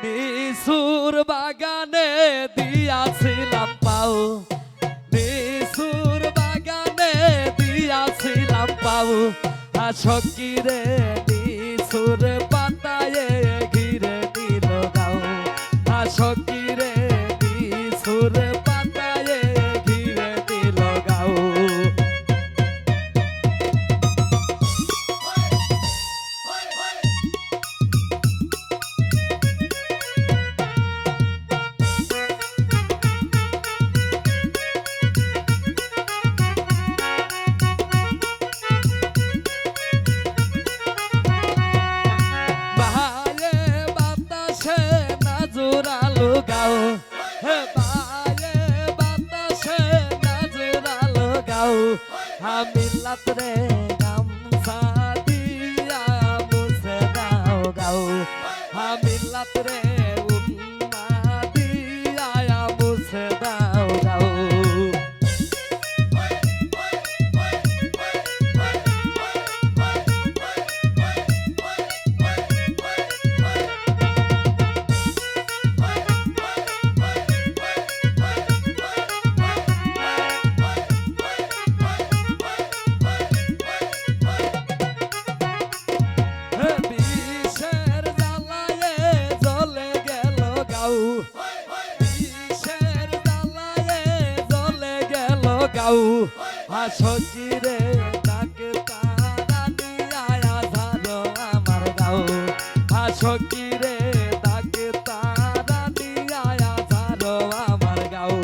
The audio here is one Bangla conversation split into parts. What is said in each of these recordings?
নিসুর বাগানে দিয়াছিলাম পাও, নিসুর বাগানে দিয়াছিলাম পাও, সখীরে নিসুর পাতায়ে ঘিরে নিল গাও, সখীরে নিসুর পাতায়ে ঘিরে নিল গাও। গাও হে বায়ে বাতাসে নাজরালো গাও, আমি লাতরে গামছা দিয়া মুছে দাও গাও, আমি লাতরে উন্না দিয়া মুছে দাও গাও। গাও সখীরে ডাকে তারা দিয়া ধারো আমার গাও, সখীরে ডাকে তারা দিয়া ধারো আমার গাও।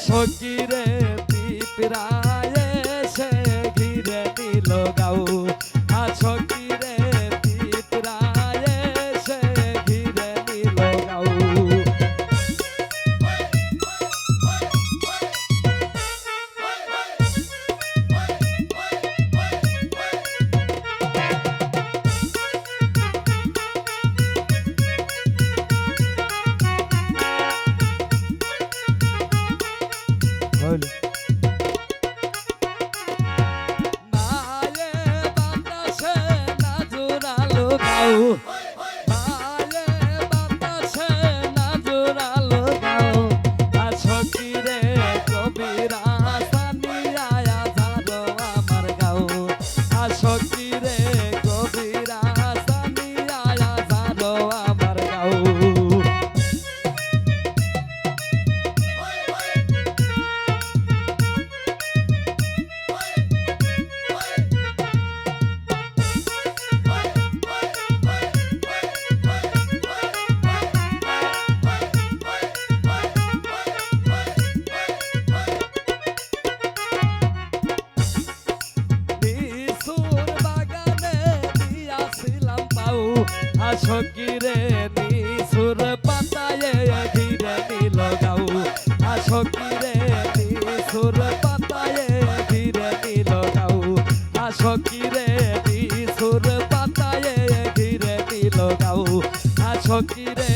সখীরে পিপরায়ে সে ঘিরে নিল গাও, সখীরে পিপরায়ে সে ঘিরে নিল গাও। মায়ে বাতাসে নাজরালো গাও, মায়ে বাতাসে নাজরালো গাও, সখীরে কবিরা সানিয়া ধারো আমার গাও, সখীরে কবিরা সানিয়া ধারো আমার গাও। সখীরে নিসুর পাতায়ে ঘিরে নিল গাও, সখীরে নিসুর পাতায়ে ঘিরে নিল গাও, সখীরে নিসুর পাতায়ে ঘিরে নিল গাও, সখীরে